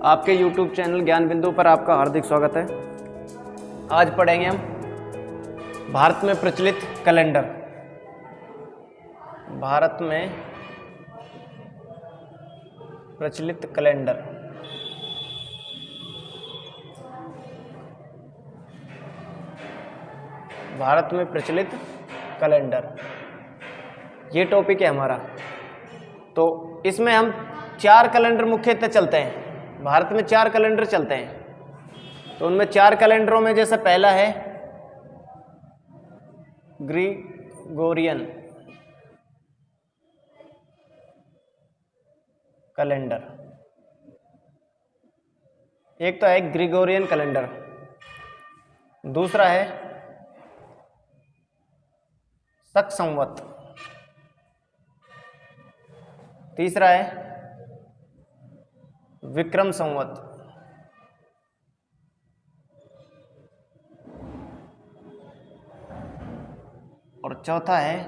आपके YouTube channel ज्ञान बिंदु पर आपका हार्दिक स्वागत है। आज पढ़ेंगे हम भारत में प्रचलित कैलेंडर। भारत में प्रचलित कैलेंडर। भारत में प्रचलित कैलेंडर, ये टॉपिक है हमारा। तो इसमें हम 4 कैलेंडर मुख्यतः चलते हैं। भारत में 4 कैलेंडर चलते हैं। तो उनमें 4 कैलेंडरों में जैसे पहला है ग्रिगोरियन कैलेंडर। एक तो है ग्रिगोरियन कैलेंडर, दूसरा है शक संवत, तीसरा है विक्रम संवत, और चौथा है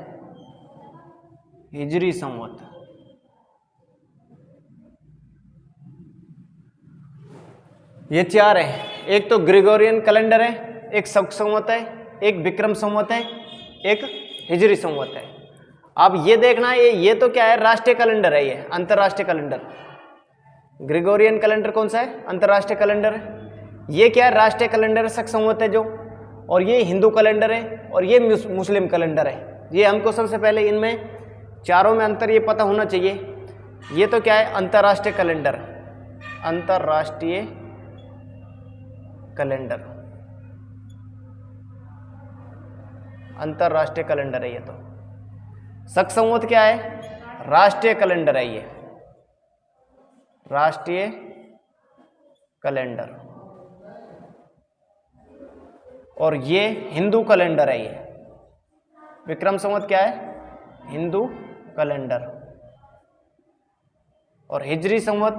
हिजरी संवत। ये 4 है। एक तो ग्रिगोरियन कैलेंडर है, एक शक संवत है, एक विक्रम संवत है, एक हिजरी संवत है। अब ये देखना ये तो क्या है, राष्ट्रीय कैलेंडर है, ये अंतर्राष्ट्रीय कैलेंडर। ग्रिगोरियन कैलेंडर कौन सा है? अंतर्राष्ट्रीय कैलेंडर है। ये क्या है? राष्ट्रीय कैलेंडर शक संवत है जो, और ये हिंदू कैलेंडर है, और ये मुस्लिम कैलेंडर है। ये हमको सबसे पहले इनमें चारों में अंतर ये पता होना चाहिए। ये तो क्या है? अंतर्राष्ट्रीय कैलेंडर। अंतर्राष्ट्रीय कैलेंडर, अंतर्राष्ट्रीय कैलेंडर है ये तो। शक संवत क्या है? राष्ट्रीय कैलेंडर है ये, राष्ट्रीय कैलेंडर। और ये हिंदू कैलेंडर है ये। विक्रम संवत क्या है? हिंदू कैलेंडर। और हिजरी संवत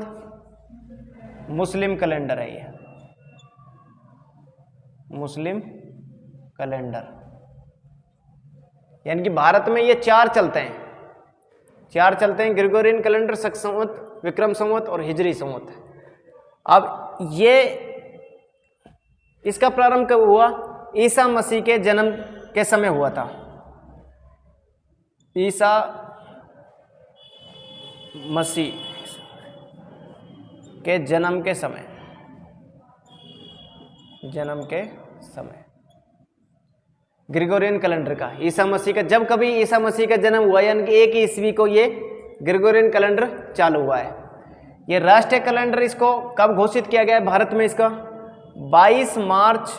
मुस्लिम कैलेंडर है ये, मुस्लिम कैलेंडर। यानी कि भारत में ये 4 चलते हैं। 4 चलते हैं, ग्रिगोरियन कैलेंडर, शक संवत, विक्रम संवत और हिजरी संवत। अब ये इसका प्रारंभ कब हुआ? ईसा मसीह के जन्म के समय हुआ था। ईसा मसीह के जन्म के समय, जन्म के समय ग्रिगोरियन कैलेंडर का, ईसा मसीह का, जब कभी ईसा मसीह का जन्म हुआ यानी कि 1 ईस्वी को ये ग्रिगोरियन कैलेंडर चालू हुआ है। ये राष्ट्रीय कैलेंडर, इसको कब घोषित किया गया है भारत में? इसका 22 मार्च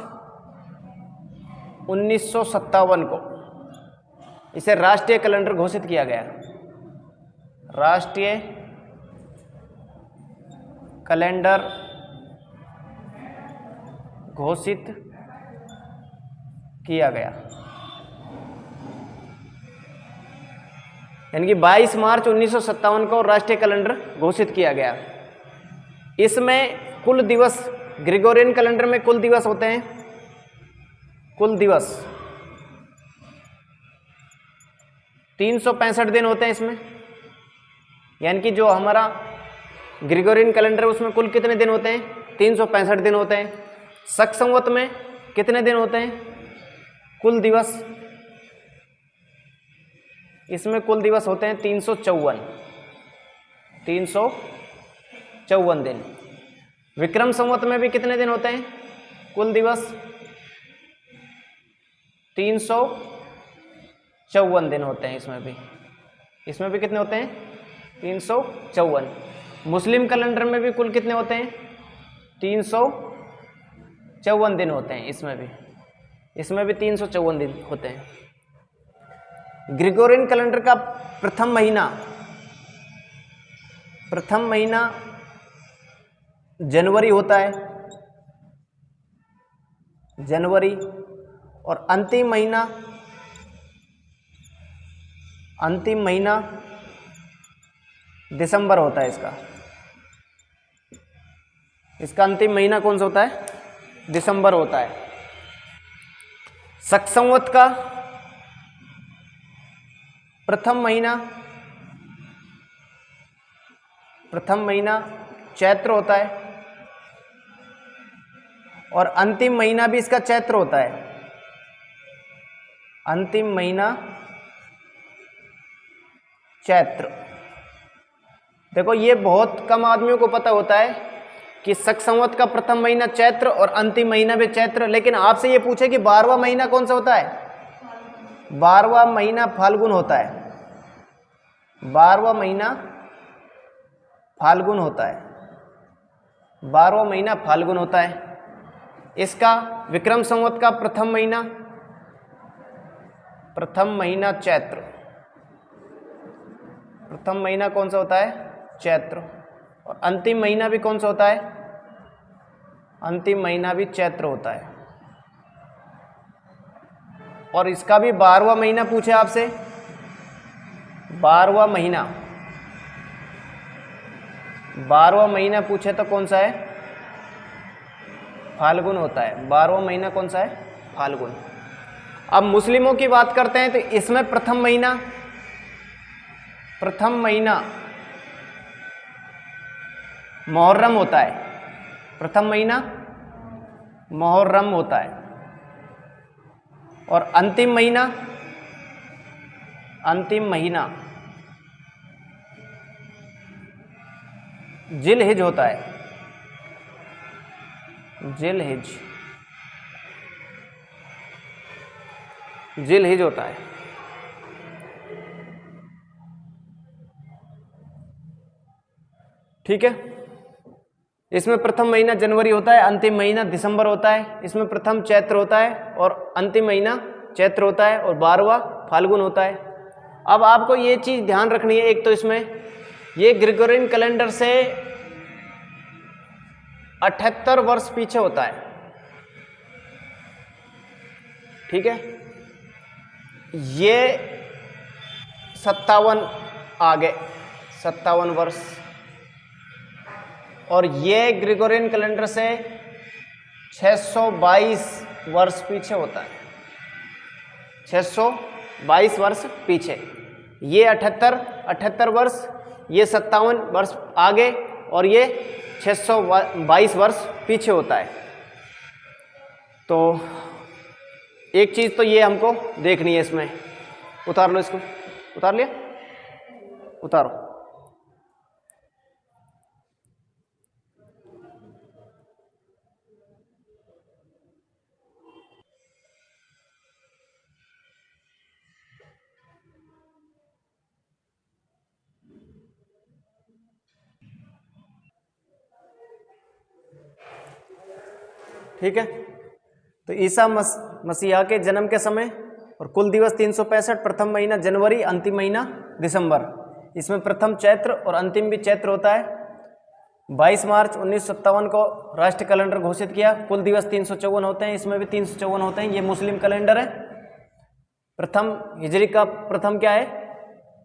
1957 को इसे राष्ट्रीय कैलेंडर घोषित किया गया। राष्ट्रीय कैलेंडर घोषित किया गया, यानी कि 22 मार्च 1957 को राष्ट्रीय कैलेंडर घोषित किया गया। इसमें कुल दिवस, ग्रिगोरियन कैलेंडर में कुल दिवस होते हैं, कुल दिवस 365 दिन होते हैं इसमें। यानी कि जो हमारा ग्रिगोरियन कैलेंडर है उसमें कुल कितने दिन होते हैं? 365 दिन होते हैं। शक संवत में कितने दिन होते हैं? कुल दिवस इसमें कुल दिवस होते हैं 354 दिन। विक्रम संवत में भी कितने दिन होते हैं? कुल दिवस 354 दिन होते हैं। इसमें भी कितने होते हैं? 354। मुस्लिम कैलेंडर में भी कुल कितने होते हैं? 354 दिन होते हैं। इसमें भी 354 दिन होते हैं। ग्रिगोरियन कैलेंडर का प्रथम महीना जनवरी होता है, जनवरी। और अंतिम महीना दिसंबर होता है। इसका अंतिम महीना कौन सा होता है? दिसंबर होता है। शक संवत का प्रथम महीना चैत्र होता है। और अंतिम महीना भी इसका चैत्र होता है। अंतिम महीना चैत्र। देखो ये बहुत कम आदमियों को पता होता है कि शक संवत का प्रथम महीना चैत्र और अंतिम महीना भी चैत्र। लेकिन आपसे ये पूछे कि 12वां महीना कौन सा होता है? 12वां महीना फाल्गुन होता है। 12वां महीना फाल्गुन होता है। 12वां महीना फाल्गुन होता है। इसका विक्रम संवत का प्रथम महीना चैत्र। प्रथम महीना कौन सा होता है? चैत्र। और अंतिम महीना भी कौन सा होता है? अंतिम महीना भी चैत्र होता है। और इसका भी 12वां महीना पूछे आपसे। 12वां महीना पूछे तो कौन सा है? फाल्गुन होता है। 12वां महीना कौन सा है? फाल्गुन। अब मुस्लिमों की बात करते हैं तो इसमें प्रथम महीना मुहर्रम होता है। प्रथम महीना मुहर्रम होता है। और अंतिम महीना जिलहिज होता है। जिलहिज होता है। ठीक है। इसमें प्रथम महीना जनवरी होता है, अंतिम महीना दिसंबर होता है। इसमें प्रथम चैत्र होता है और अंतिम महीना चैत्र होता है और 12वां फाल्गुन होता है। अब आपको ये चीज ध्यान रखनी है, एक तो इसमें ये ग्रेगोरियन कैलेंडर से 78 वर्ष पीछे होता है। ठीक है। ये 57 आगे 57 वर्ष। और ये ग्रेगोरियन कैलेंडर से 622 वर्ष पीछे होता है। 622 वर्ष पीछे। ये 78 वर्ष, ये 57 वर्ष आगे और ये 622 वर्ष पीछे होता है। तो एक चीज तो ये हमको देखनी है इसमें। उतार लो इसको। उतार लिया? उतारो। ठीक है। तो ईसा मसीहा के जन्म के समय और कुल दिवस 365, प्रथम महीना जनवरी, अंतिम महीना दिसंबर। इसमें प्रथम चैत्र और अंतिम भी चैत्र होता है। 22 मार्च 1957 को राष्ट्रीय कैलेंडर घोषित किया। कुल दिवस 354 होते हैं, इसमें भी 354 होते हैं। ये मुस्लिम कैलेंडर है। प्रथम हिजरी का प्रथम क्या है?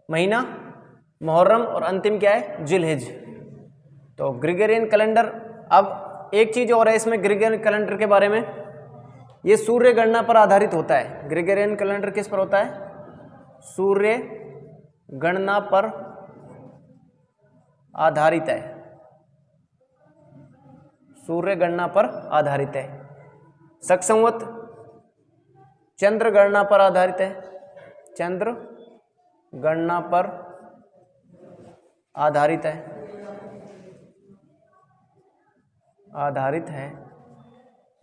महीना मुहर्रम और अंतिम क्या है? जिलहिज। तो ग्रेगोरियन कैलेंडर। अब एक चीज और है इसमें ग्रेगोरियन कैलेंडर के बारे में, ये सूर्य गणना पर आधारित होता है। ग्रेगोरियन कैलेंडर किस पर होता है? सूर्य गणना पर आधारित है। सूर्य गणना पर आधारित है। शक संवत चंद्र गणना पर आधारित है। चंद्र गणना पर आधारित है।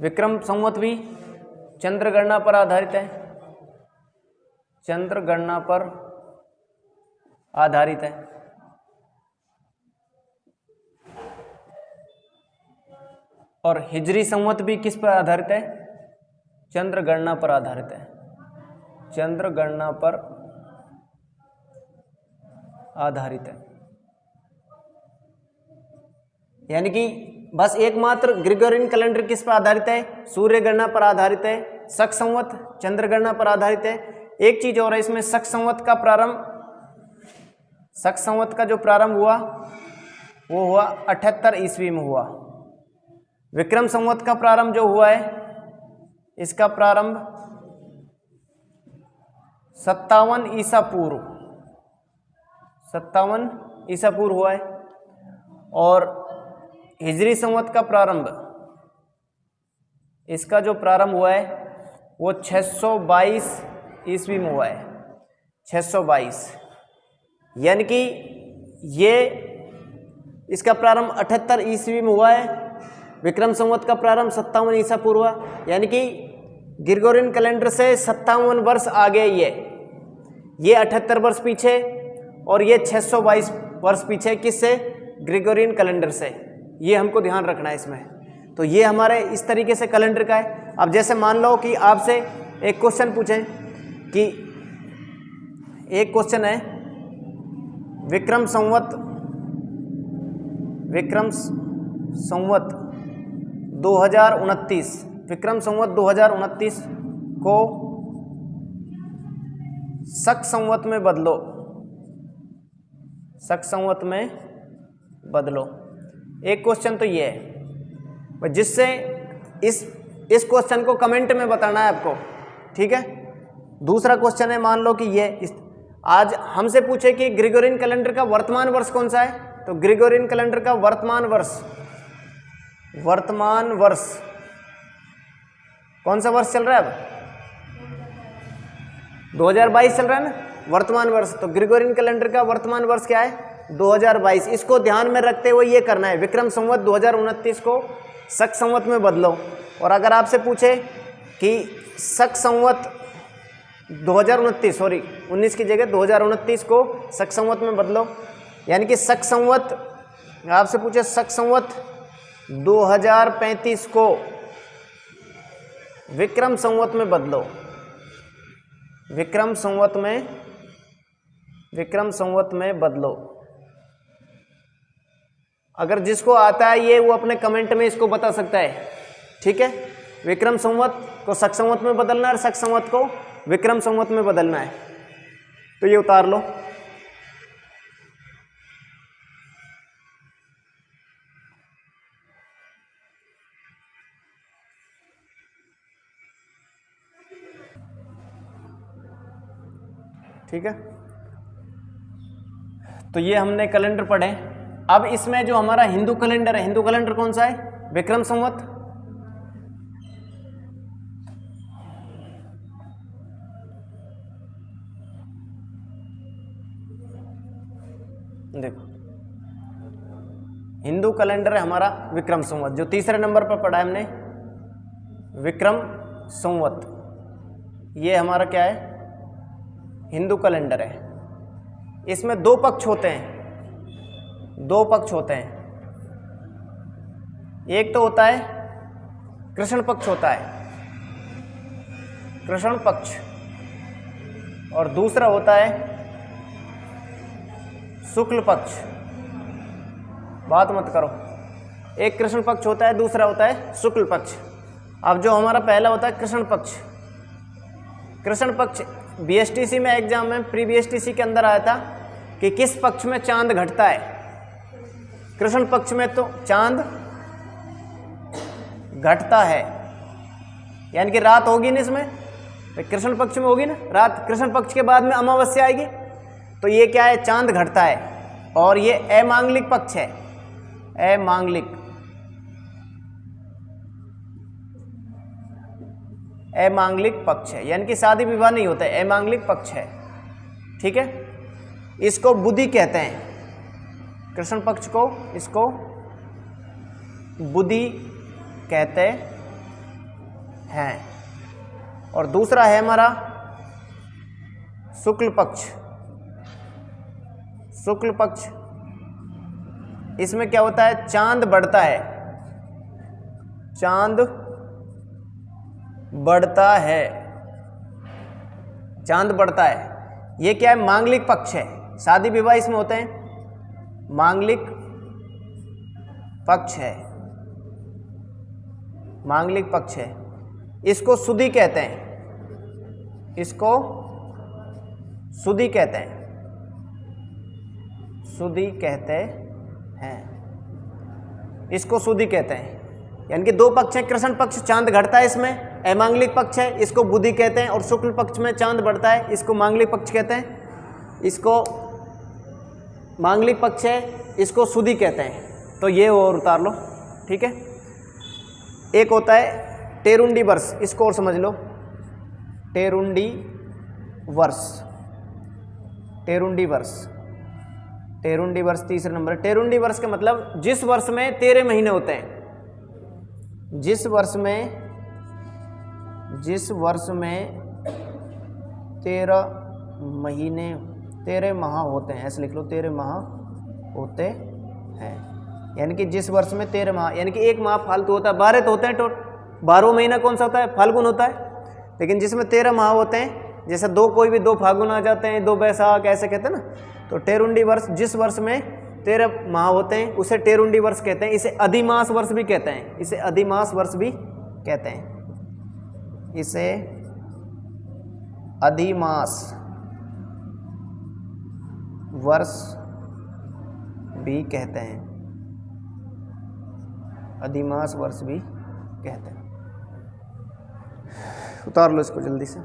विक्रम संवत भी चंद्र गणना पर आधारित है। चंद्र गणना पर आधारित है। और हिजरी संवत भी किस पर आधारित है? चंद्र गणना पर आधारित है। चंद्र गणना पर आधारित है। यानी कि बस एकमात्र ग्रेगोरियन कैलेंडर किस पर आधारित है? सूर्य गणना पर आधारित है। शक संवत चंद्र गणना पर आधारित है। एक चीज और है इसमें, शक संवत का जो प्रारंभ हुआ वो हुआ 78 ईस्वी में हुआ। विक्रम संवत का प्रारंभ जो हुआ है, इसका प्रारंभ 57 ईसा पूर्व हुआ है। और हिजरी संवत का प्रारंभ इसका जो प्रारंभ हुआ है वो 622 ईस्वी में हुआ है, 622, यानी कि ये इसका प्रारंभ 78 ईस्वी में हुआ है। विक्रम संवत का प्रारंभ 57 ईसा पूर्व हुआ, यानी कि ग्रिगोरियन कैलेंडर से 57 वर्ष आगे ये 78 वर्ष पीछे और ये 622 वर्ष पीछे, किससे? ग्रिगोरियन कैलेंडर से। ये हमको ध्यान रखना है इसमें। तो ये हमारे इस तरीके से कैलेंडर का है। अब जैसे मान लो कि आपसे एक क्वेश्चन पूछें कि एक क्वेश्चन है विक्रम संवत 2029, विक्रम संवत 2029 को शक संवत में बदलो, शक संवत में बदलो। एक क्वेश्चन तो ये है, जिससे इस क्वेश्चन को कमेंट में बताना है आपको, ठीक है। दूसरा क्वेश्चन है, मान लो कि आज हमसे पूछे कि ग्रिगोरियन कैलेंडर का वर्तमान वर्ष कौन सा है, तो ग्रिगोरियन कैलेंडर का वर्तमान वर्ष कौन सा वर्ष चल रहा है? अब 2022 चल रहा है ना वर्तमान वर्ष। तो ग्रिगोरियन कैलेंडर का वर्तमान वर्ष क्या है? 2022। इसको ध्यान में रखते हुए ये करना है, विक्रम संवत 2029 को शक संवत में बदलो। और अगर आपसे पूछे कि शक संवत 19 की जगह 2029 को शक संवत में बदलो, यानी कि शक संवत, आपसे पूछे शक संवत 2035 को विक्रम संवत में बदलो, विक्रम संवत में बदलो। अगर जिसको आता है ये वो अपने कमेंट में इसको बता सकता है, ठीक है। विक्रम संवत को शक संवत में बदलना है और शक संवत को विक्रम संवत में बदलना है, तो ये उतार लो। ठीक है, तो ये हमने कैलेंडर पढ़े। अब इसमें जो हमारा हिंदू कैलेंडर है, हिंदू कैलेंडर कौन सा है? विक्रम संवत। देखो हिंदू कैलेंडर है हमारा विक्रम संवत, जो तीसरे नंबर पर पढ़ा है हमने, विक्रम संवत। ये हमारा क्या है? हिंदू कैलेंडर है। इसमें दो पक्ष होते हैं, एक तो होता है कृष्ण पक्ष होता है, कृष्ण पक्ष, और दूसरा होता है शुक्ल पक्ष। बात मत करो, एक कृष्ण पक्ष होता है, दूसरा होता है शुक्ल पक्ष। अब जो हमारा पहला होता है कृष्ण पक्ष, कृष्ण पक्ष बीएसटीसी में एग्जाम में प्री बीएसटीसी के अंदर आया था कि किस पक्ष में चांद घटता है। कृष्ण पक्ष में तो चांद घटता है, यानी कि रात होगी ना इसमें, तो कृष्ण पक्ष में होगी ना रात, कृष्ण पक्ष के बाद में अमावस्या आएगी, तो ये क्या है? चांद घटता है। और ये अमांगलिक पक्ष है, अमांगलिक पक्ष है, यानी कि शादी विवाह नहीं होता है, अमांगलिक पक्ष है, ठीक है। इसको बुधि कहते हैं, कृष्ण पक्ष को इसको बुधि कहते हैं। और दूसरा है हमारा शुक्ल पक्ष, शुक्ल पक्ष। इसमें क्या होता है? चांद बढ़ता है, चांद बढ़ता है, चांद बढ़ता है। ये क्या है? मांगलिक पक्ष है। शादी विवाह इसमें होते हैं, मांगलिक पक्ष है, मांगलिक पक्ष है। इसको सुधि कहते हैं, इसको सुधि कहते हैं, सुधि कहते हैं, इसको सुधि कहते हैं। यानी कि दो पक्ष हैं, कृष्ण पक्ष चांद घटता है, इसमें अमांगलिक पक्ष है, इसको बुधि कहते हैं, और शुक्ल पक्ष में चांद बढ़ता है, इसको मांगलिक पक्ष कहते हैं। इसको मांगलिक पक्ष है, इसको सुधि कहते हैं। तो ये और उतार लो, ठीक है। एक होता है टेरुंडी वर्ष, इसको और समझ लो, टेरुंडी वर्ष, टेरुंडी वर्ष, टेरुंडी वर्ष तीसरे नंबर। टेरुंडी वर्ष का मतलब जिस वर्ष में 13 महीने होते हैं, जिस वर्ष में 13 महीने, 13 माह होते हैं, ऐसे लिख लो, 13 माह होते हैं। यानी कि जिस वर्ष में 13 माह, यानी कि एक माह फालतू होता है, 12 तो होते हैं टोटल, 12वां महीना कौन सा होता है, फाल्गुन होता है, लेकिन जिसमें 13 माह होते हैं, जैसे कोई भी 2 फाल्गुन आ जाते हैं, 2 बैसाख ऐसे कहते हैं ना, तो टेरुंडी वर्ष जिस वर्ष में 13 माह होते हैं उसे टेरुंडी वर्ष कहते हैं। इसे अधिमास वर्ष भी कहते हैं, इसे अधिमास वर्ष भी कहते हैं, इसे अधिमास वर्ष भी कहते हैं, अधिमास वर्ष भी कहते हैं। उतार लो इसको जल्दी से।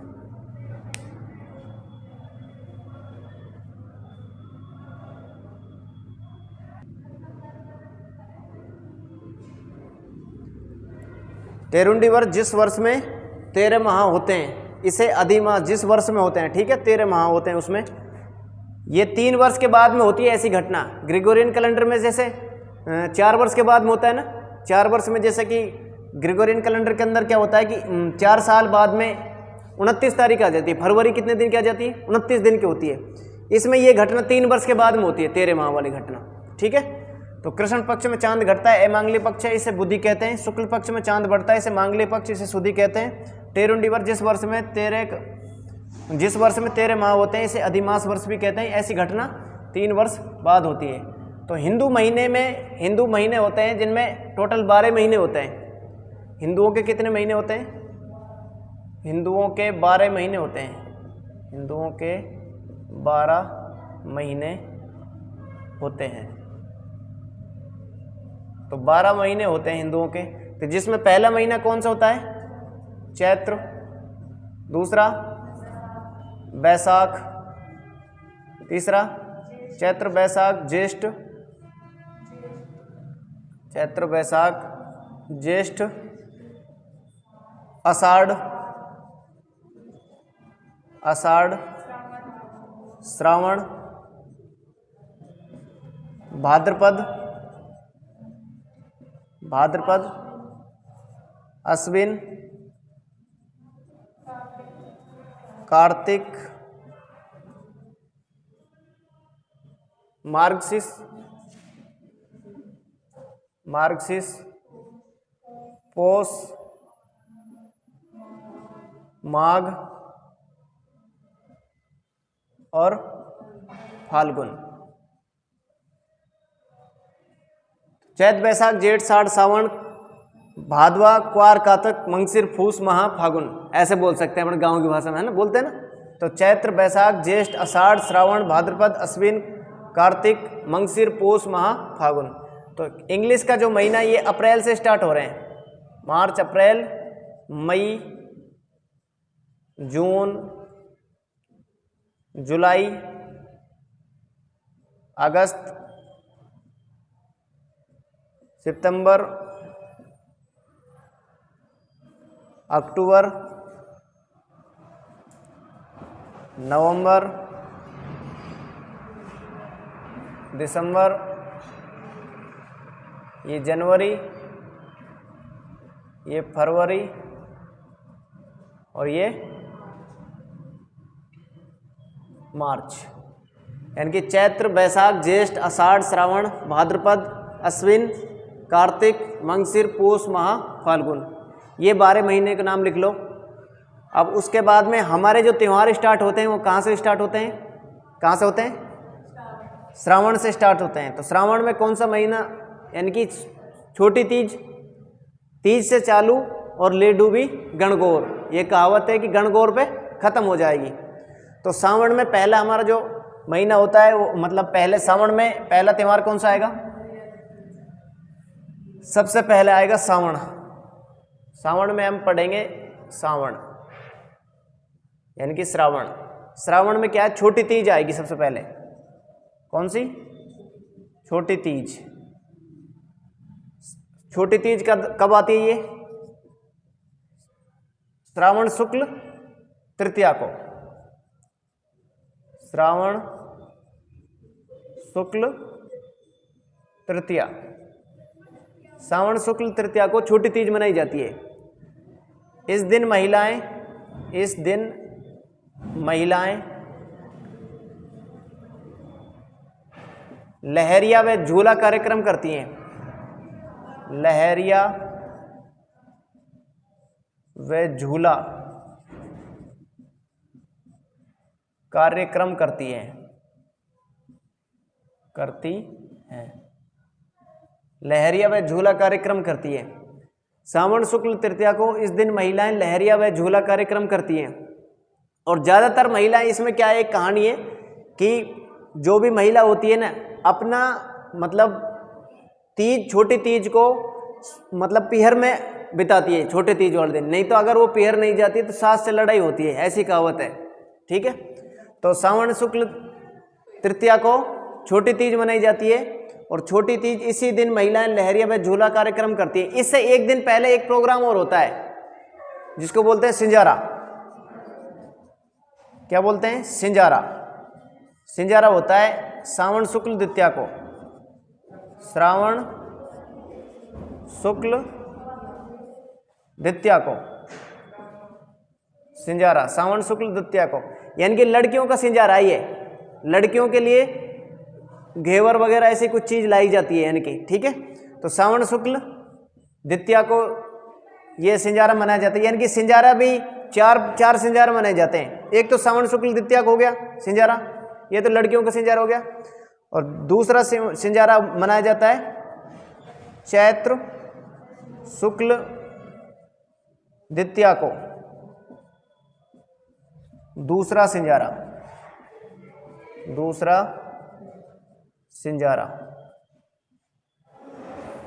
टेरुंडी वर्ष जिस वर्ष में 13 माह होते हैं, इसे अधिमास जिस वर्ष में होते हैं, ठीक है, 13 माह होते हैं उसमें। ये 3 वर्ष के बाद में होती है ऐसी घटना। ग्रेगोरियन कैलेंडर में जैसे 4 वर्ष के बाद में होता है ना, 4 वर्ष में, जैसे कि ग्रेगोरियन कैलेंडर के अंदर क्या होता है कि 4 साल बाद में 29 तारीख आ जाती है, फरवरी कितने दिन की आ जाती है, 29 दिन की होती है। इसमें ये घटना 3 वर्ष के बाद में होती है, 13 माह वाली घटना, ठीक है। तो कृष्ण पक्ष में चांद घटता है, मांगल्य पक्ष है, इसे बुधि कहते हैं। शुक्ल पक्ष में चांद बढ़ता है, इसे मांगल्य पक्ष, इसे सुधि कहते हैं। टेरुंडी वर्ष जिस वर्ष में 13 माह होते हैं, इसे अधिमास वर्ष भी कहते हैं। ऐसी घटना 3 वर्ष बाद होती है। तो हिंदू महीने होते हैं जिनमें टोटल 12 महीने होते हैं। हिंदुओं के कितने महीने होते हैं, हिंदुओं के 12 महीने होते हैं, हिंदुओं के 12 महीने होते हैं। तो 12 महीने होते हैं हिंदुओं के, तो जिसमें पहला महीना कौन सा होता है, चैत्र, दूसरा बैसाख, तीसरा चैत्र बैसाख ज्येष्ठ, चैत्र बैसाख ज्येष्ठ, आषाढ़, श्रावण, भाद्रपद, अश्विन, कार्तिक, मार्गशीर्ष, पौष, माघ और फाल्गुन। चैत बैसाख जेठ साढ़ सावन भादवा क्वार कातक मंगसिर फूस महा फागुन, ऐसे बोल सकते हैं अपने गांव की भाषा में, है ना, बोलते हैं ना। तो चैत्र बैसाख ज्येष्ठ आषाढ़ श्रावण भाद्रपद अश्विन कार्तिक मंगसिर पौष महा फागुन। तो इंग्लिश का जो महीना ये अप्रैल से स्टार्ट हो रहे हैं, मार्च, अप्रैल, मई, जून, जुलाई, अगस्त, सितंबर, अक्टूबर, नवंबर, दिसंबर, ये जनवरी, ये फरवरी और ये मार्च। यानी कि चैत्र बैसाख ज्येष्ठ आषाढ़ श्रावण भाद्रपद अश्विन कार्तिक मंगसिर पौष महा फाल्गुन, ये 12 महीने के नाम लिख लो। अब उसके बाद में हमारे जो त्यौहार स्टार्ट होते हैं वो कहाँ से स्टार्ट होते हैं, कहाँ से होते हैं, श्रावण से स्टार्ट होते हैं। तो श्रावण में कौन सा महीना, यानी कि छोटी तीज, तीज से चालू और ले डूबी गणगौर, ये कहावत है कि गणगौर पे खत्म हो जाएगी। तो सावन में पहला हमारा जो महीना होता है वो, मतलब पहले सावन में पहला त्यौहार कौन सा आएगा, सबसे पहले आएगा सावन। सावन में हम पढ़ेंगे सावन, यानी कि श्रावण। श्रावण में क्या है, छोटी तीज आएगी सबसे पहले। कौन सी, छोटी तीज। छोटी तीज कब आती है, ये श्रावण शुक्ल तृतीया को, श्रावण शुक्ल तृतीया, श्रावण शुक्ल तृतीया को छोटी तीज मनाई जाती है। इस दिन महिलाएं लहरिया व झूला कार्यक्रम करती हैं, लहरिया व झूला कार्यक्रम करती हैं, लहरिया व झूला कार्यक्रम करती है। श्रावण शुक्ल तृतीया को इस दिन महिलाएं लहरिया व झूला कार्यक्रम करती हैं। और ज़्यादातर महिलाएं, इसमें क्या है, एक कहानी है कि जो भी महिला होती है ना, अपना मतलब तीज, छोटी तीज को मतलब पीहर में बिताती है, छोटे तीज वाले दिन। नहीं तो अगर वो पीहर नहीं जाती तो सास से लड़ाई होती है, ऐसी कहावत है। ठीक है, तो श्रावण शुक्ल तृतीया को छोटी तीज मनाई जाती है। और छोटी तीज इसी दिन महिलाएं लहरिया व झूला कार्यक्रम करती है। इससे एक दिन पहले एक प्रोग्राम और होता है जिसको बोलते हैं सिंजारा। क्या बोलते हैं? सिंजारा। सिंजारा होता है श्रावण शुक्ल द्वितीया को, श्रावण शुक्ल द्वितीया को सिंजारा, श्रावण शुक्ल द्वितीया को, यानी कि लड़कियों का सिंजारा ही है। लड़कियों के लिए घेवर वगैरह ऐसी कुछ चीज लाई जाती है, यानी कि ठीक है। तो श्रावण शुक्ल द्वितीया को ये सिंजारा मनाया जाता है, यानी कि सिंजारा भी चार सिंजारा मनाए जाते हैं। एक तो श्रावण शुक्ल द्वितीया को हो गया सिंजारा, ये तो लड़कियों का सिंजारा हो गया। और दूसरा सिंजारा मनाया जाता है चैत्र शुक्ल द्वितीया को, दूसरा सिंजारा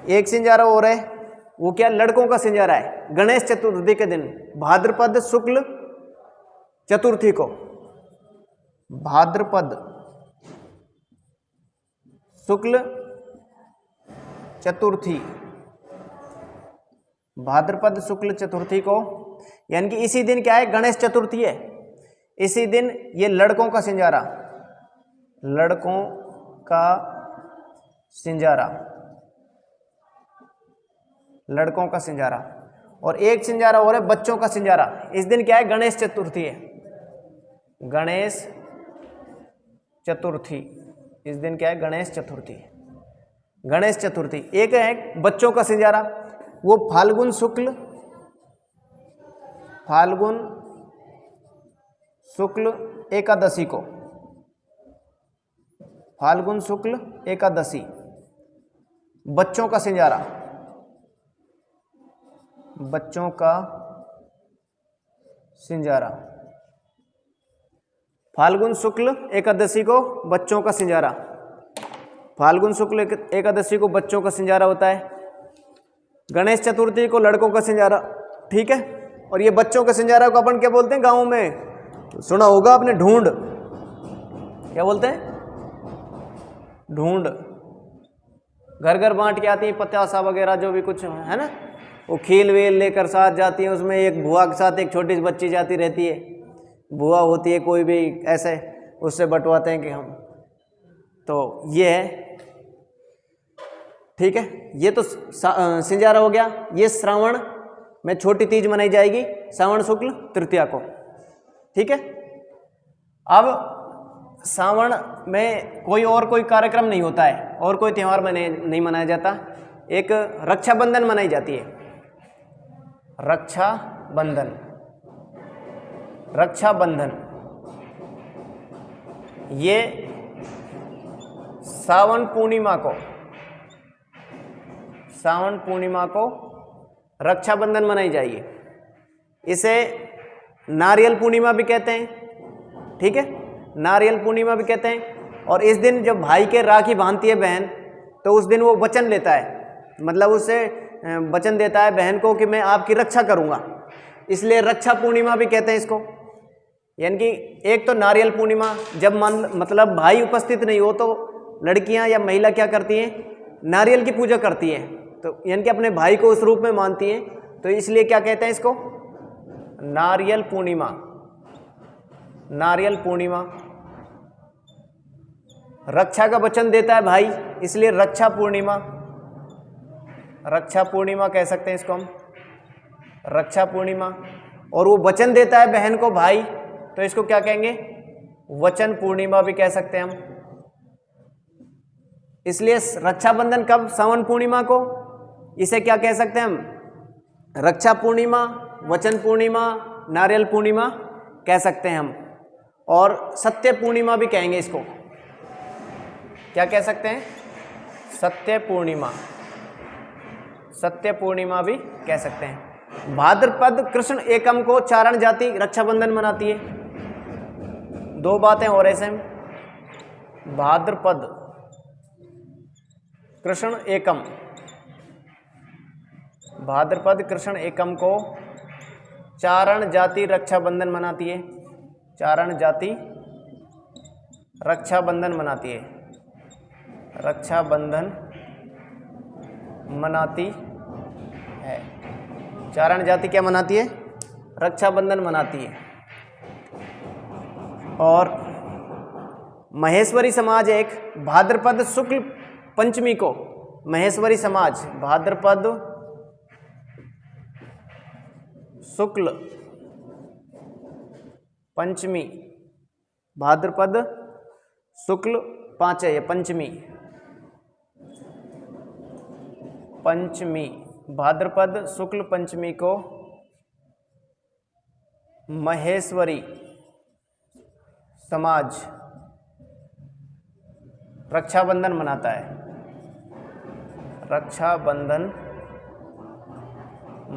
एक सिंजारा और है, वो क्या, लड़कों का सिंजारा है। गणेश चतुर्थी के दिन, भाद्रपद शुक्ल चतुर्थी को, भाद्रपद शुक्ल चतुर्थी, भाद्रपद शुक्ल चतुर्थी को, यानी कि इसी दिन क्या है, गणेश चतुर्थी है। इसी दिन ये लड़कों का सिंजारा, लड़कों का सिंजारा, लड़कों का सिंजारा। और एक सिंजारा और है बच्चों का सिंजारा। इस दिन क्या है, गणेश चतुर्थी है, गणेश चतुर्थी। इस दिन क्या है, गणेश चतुर्थी, गणेश चतुर्थी। एक है बच्चों का सिंजारा, वो फाल्गुन शुक्ल एकादशी को, फाल्गुन शुक्ल एकादशी, बच्चों का सिंजारा, बच्चों का सिंजारा, फाल्गुन शुक्ल एकादशी को बच्चों का सिंजारा, फाल्गुन शुक्ल एकादशी को बच्चों का सिंजारा होता है। गणेश चतुर्थी को लड़कों का सिंजारा, ठीक है। और ये बच्चों के सिंजारा को अपन क्या बोलते हैं, गाँव में सुना होगा आपने, ढूंढ। क्या बोलते हैं? ढूंढ। घर घर बांट के आती है, पतासा वगैरह जो भी कुछ है ना, वो खील वेल लेकर साथ जाती है। उसमें एक बुआ के साथ एक छोटी सी बच्ची जाती रहती है, बुआ होती है कोई भी, ऐसे उससे बंटवाते हैं कि हम, तो ये है, ठीक है। ये तो सिंजारा हो गया। ये श्रावण में छोटी तीज मनाई जाएगी, श्रावण शुक्ल तृतीया को, ठीक है। अब श्रावण में कोई कार्यक्रम नहीं होता है, और कोई त्यौहार नहीं मनाया जाता। एक रक्षाबंधन मनाई जाती है, रक्षाबंधन, रक्षाबंधन ये सावन पूर्णिमा को रक्षाबंधन मनाई जाएगी। इसे नारियल पूर्णिमा भी कहते हैं, ठीक है, नारियल पूर्णिमा भी कहते हैं। और इस दिन जब भाई के राखी बांधती है बहन, तो उस दिन वो वचन लेता है, मतलब उससे वचन देता है बहन को कि मैं आपकी रक्षा करूंगा, इसलिए रक्षा पूर्णिमा भी कहते हैं इसको। यानी कि एक तो नारियल पूर्णिमा, जब मतलब भाई उपस्थित नहीं हो तो लड़कियां या महिला क्या करती हैं, नारियल की पूजा करती हैं, तो यानी कि अपने भाई को उस रूप में मानती हैं, तो इसलिए क्या कहते हैं इसको, नारियल पूर्णिमा, नारियल पूर्णिमा। रक्षा का वचन देता है भाई, इसलिए रक्षा पूर्णिमा, रक्षा पूर्णिमा कह सकते हैं इसको हम, रक्षा पूर्णिमा। और वो वचन देता है बहन को भाई, तो इसको क्या कहेंगे, वचन पूर्णिमा भी कह सकते हैं हम। इसलिए रक्षाबंधन कब, सावन पूर्णिमा को, इसे क्या कह सकते हैं हम, रक्षा पूर्णिमा, वचन पूर्णिमा, नारियल पूर्णिमा कह सकते हैं हम। और सत्य पूर्णिमा भी कहेंगे इसको, क्या कह सकते हैं, सत्य पूर्णिमा, सत्य पूर्णिमा भी कह सकते हैं। भाद्रपद कृष्ण एकम को चारण जाति रक्षाबंधन मनाती है। दो बातें हो रही हैं, भाद्रपद कृष्ण एकम, भाद्रपद कृष्ण एकम को चारण जाति रक्षाबंधन मनाती है, चारण जाति रक्षाबंधन मनाती है, रक्षाबंधन मनाती है। चारण जाति क्या मनाती है, रक्षाबंधन मनाती है। और महेश्वरी समाज एक भाद्रपद शुक्ल पंचमी को, महेश्वरी समाज भाद्रपद शुक्ल पंचमी, भाद्रपद शुक्ल पाँच है ये, पंचमी, पंचमी, भाद्रपद शुक्ल पंचमी को महेश्वरी समाज रक्षाबंधन मनाता है, रक्षाबंधन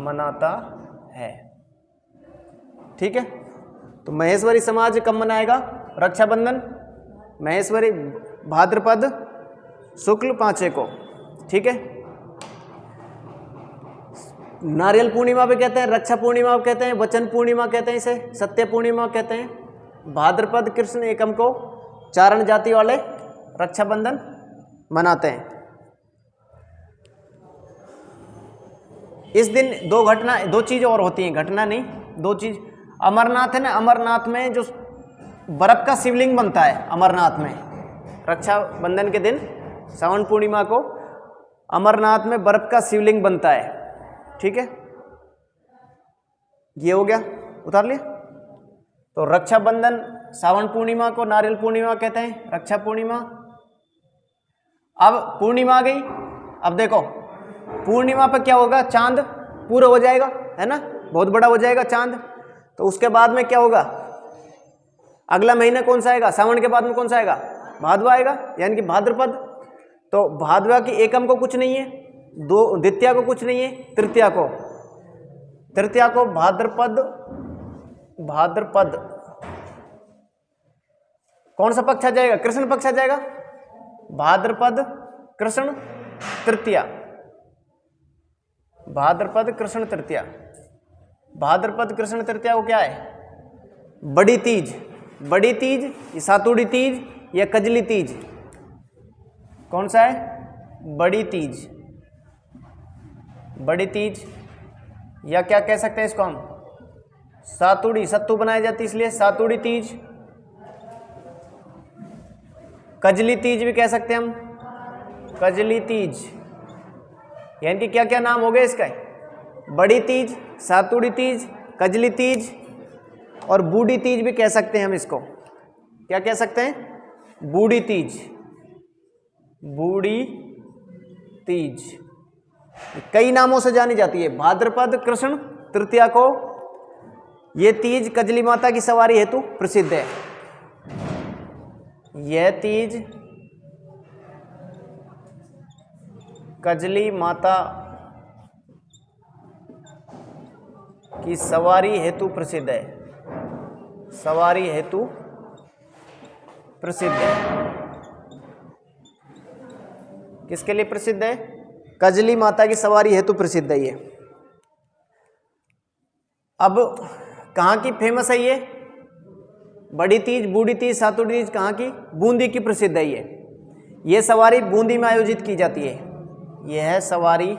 मनाता है। ठीक है, तो महेश्वरी समाज कब मनाएगा रक्षाबंधन, महेश्वरी भाद्रपद शुक्ल पाँचे को। ठीक है, नारियल पूर्णिमा भी कहते हैं, रक्षा पूर्णिमा कहते हैं, वचन पूर्णिमा कहते हैं, इसे सत्य पूर्णिमा कहते हैं। भाद्रपद कृष्ण एकम को चारण जाति वाले रक्षाबंधन मनाते हैं। इस दिन दो चीज और होती हैं, घटना नहीं, दो चीज। अमरनाथ है ना, अमरनाथ में जो बर्फ का शिवलिंग बनता है, अमरनाथ में रक्षाबंधन के दिन सावन पूर्णिमा को अमरनाथ में बर्फ का शिवलिंग बनता है। ठीक है, ये हो गया, उतार लिया। तो रक्षाबंधन सावन पूर्णिमा को नारियल पूर्णिमा कहते हैं, रक्षा पूर्णिमा। अब पूर्णिमा आ गई, अब देखो पूर्णिमा पर क्या होगा, चांद पूरा हो जाएगा, है ना, बहुत बड़ा हो जाएगा चांद। तो उसके बाद में क्या होगा, अगला महीना कौन सा आएगा, सावन के बाद में कौन सा आएगा, भादवा आएगा, यानी कि भाद्रपद। तो भादवा की एकम को कुछ नहीं है, दो द्वितीया को कुछ नहीं है, तृतीया को भाद्रपद, भाद्रपद कौन सा पक्ष आ जाएगा, कृष्ण पक्ष आ जाएगा, भाद्रपद कृष्ण तृतीया, भाद्रपद कृष्ण तृतीया। भाद्रपद कृष्ण तृतीया को क्या है, बड़ी तीज, बड़ी तीज, ये सातुड़ी तीज या कजली तीज, कौन सा है, बड़ी तीज, बड़ी तीज, या क्या कह सकते हैं इसको हम, सातुड़ी, सत्तू बनाई जाती है इसलिए सातुड़ी तीज। कजली तीज भी कह सकते हैं हम, कजली तीज, यानी कि क्या क्या नाम हो गए इसका, बड़ी तीज, सातुड़ी तीज, कजली तीज और बूढ़ी तीज भी कह सकते हैं हम इसको। क्या कह सकते हैं, बूढ़ी तीज, बूढ़ी तीज, कई नामों से जानी जाती है। भाद्रपद कृष्ण तृतीया को ये तीज कजली माता की सवारी हेतु प्रसिद्ध है। यह तीज कजली माता की सवारी हेतु प्रसिद्ध है, सवारी हेतु प्रसिद्ध है। किसके लिए प्रसिद्ध है, कजली माता की सवारी हेतु प्रसिद्ध है ये। अब कहाँ की फेमस है ये, बड़ी तीज, बूढ़ी तीज, सातुड़ी तीज कहाँ की, बूंदी की प्रसिद्ध है ये सवारी बूंदी में आयोजित की जाती है। यह सवारी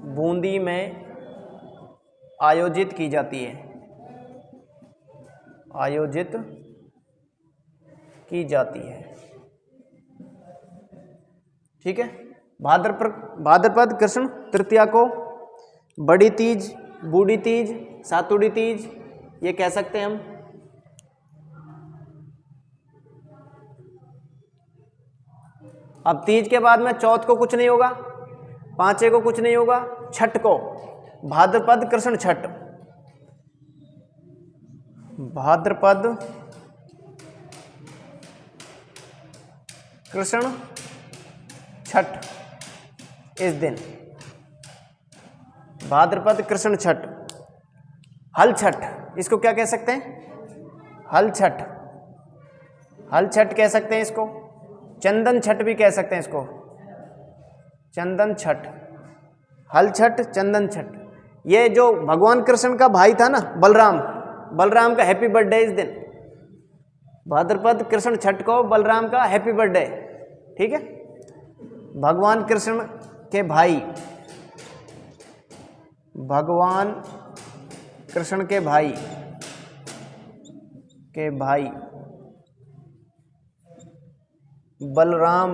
बूंदी में आयोजित की जाती है, आयोजित की जाती है। ठीक है। भाद्रपद कृष्ण तृतीया को बड़ी तीज, बूढ़ी तीज, सातुड़ी तीज ये कह सकते हैं हम। अब तीज के बाद में चौथ को कुछ नहीं होगा, पांचे को कुछ नहीं होगा, छठ को भाद्रपद कृष्ण छठ, भाद्रपद कृष्ण छठ, इस दिन भाद्रपद कृष्ण छठ। हल छठ, इसको क्या कह सकते हैं? हल छठ, हल छठ कह सकते हैं इसको। चंदन छठ भी कह सकते हैं इसको, चंदन छठ, हल छठ, चंदन छठ। ये जो भगवान कृष्ण का भाई था ना बलराम, बलराम का हैप्पी बर्थडे इस दिन, भाद्रपद कृष्ण छठ को बलराम का हैप्पी बर्थडे। ठीक है। भगवान कृष्ण के भाई, भगवान कृष्ण के भाई बलराम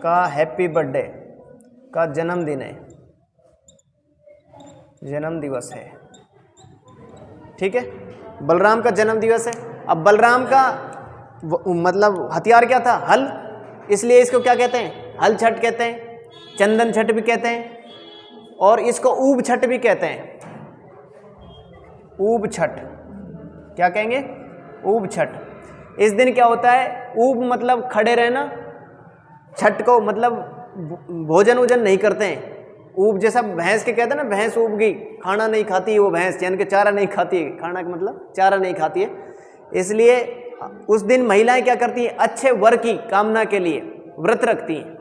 का हैप्पी बर्थडे का जन्मदिन है, जन्म दिवस है। ठीक है। बलराम का जन्म दिवस है। अब बलराम का मतलब हथियार क्या था? हल, इसलिए इसको क्या कहते हैं? हल छठ कहते हैं, चंदन छठ भी कहते हैं और इसको ऊब छठ भी कहते हैं। ऊब छठ, क्या कहेंगे? ऊब छठ। इस दिन क्या होता है? ऊब मतलब खड़े रहना, छठ को मतलब भोजन वोजन नहीं करते हैं। ऊब जैसा भैंस के कहते हैं ना, भैंस ऊब गई, खाना नहीं खाती है वो भैंस, यानी कि चारा नहीं खाती है, खाना का मतलब चारा नहीं खाती है। इसलिए उस दिन महिलाएं क्या करती हैं? अच्छे वर की कामना के लिए व्रत रखती हैं।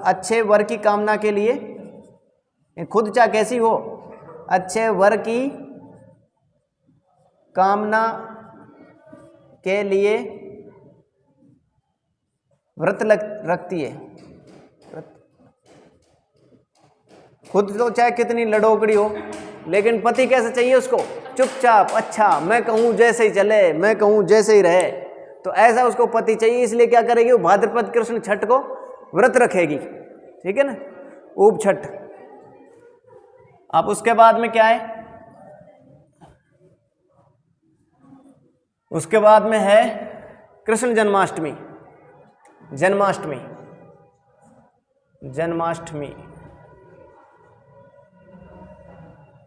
अच्छे वर की कामना के लिए, खुद चाहे कैसी हो, अच्छे वर की कामना के लिए व्रत रखती है। खुद तो चाहे कितनी लड़ोकड़ी हो, लेकिन पति कैसे चाहिए उसको? चुपचाप, अच्छा मैं कहूँ जैसे ही चले, मैं कहूँ जैसे ही रहे, तो ऐसा उसको पति चाहिए। इसलिए क्या करेगी वो? भाद्रपद कृष्ण छठ को व्रत रखेगी। ठीक है ना, ऊब छठ। अब उसके बाद में क्या है? उसके बाद में है कृष्ण जन्माष्टमी। जन्माष्टमी, जन्माष्टमी,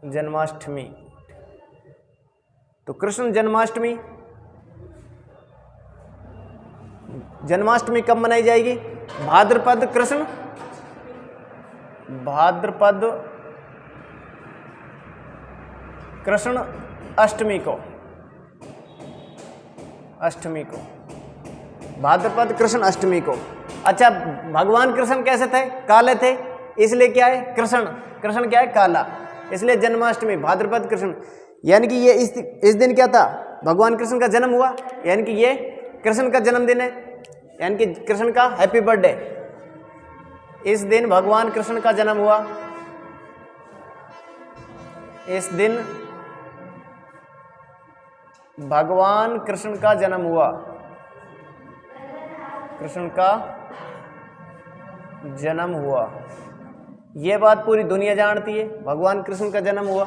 जन्माष्टमी। तो कृष्ण जन्माष्टमी, जन्माष्टमी कब मनाई जाएगी? भाद्रपद कृष्ण, भाद्रपद कृष्ण अष्टमी को, अष्टमी को, भाद्रपद कृष्ण अष्टमी को। अच्छा, भगवान कृष्ण कैसे थे? काले थे, इसलिए क्या है? कृष्ण, कृष्ण क्या है? काला, इसलिए जन्माष्टमी भाद्रपद कृष्ण। यानी कि ये इस दिन क्या था? भगवान कृष्ण का जन्म हुआ, यानी कि ये कृष्ण का जन्मदिन है, यानी कि कृष्ण का हैप्पी बर्थडे। इस दिन भगवान कृष्ण का जन्म हुआ, इस दिन भगवान कृष्ण का जन्म हुआ, कृष्ण का जन्म हुआ। ये बात पूरी दुनिया जानती है, भगवान कृष्ण का जन्म हुआ।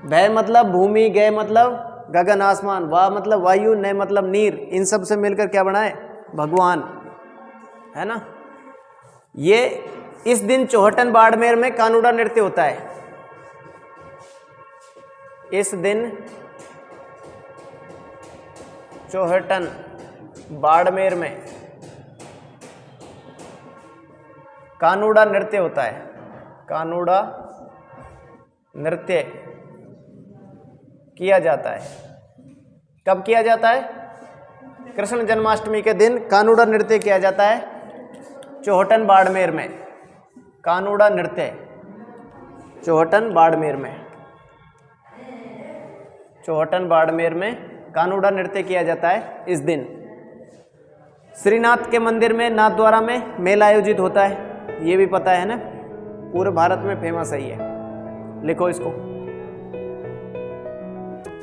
भय मतलब भूमि, गय मतलब गगन आसमान, वाह मतलब वायु, नय मतलब नीर, इन सब से मिलकर क्या बना है? भगवान, है ना। ये इस दिन चौहटन बाड़मेर में कानूड़ा नृत्य होता है। इस दिन चौहटन बाड़मेर में कानूड़ा नृत्य होता है। कानूड़ा नृत्य किया जाता है। कब किया जाता है? कृष्ण जन्माष्टमी के दिन कानूड़ा नृत्य किया जाता है चौहटन बाड़मेर में। कानूड़ा नृत्य चौहटन बाड़मेर में, चौहटन बाड़मेर में कानूड़ा नृत्य किया जाता है इस दिन। श्रीनाथ के मंदिर में, नाथ द्वारा में मेला आयोजित होता है, ये भी पता है ना। पूरे भारत में फेमस है ये, लिखो इसको।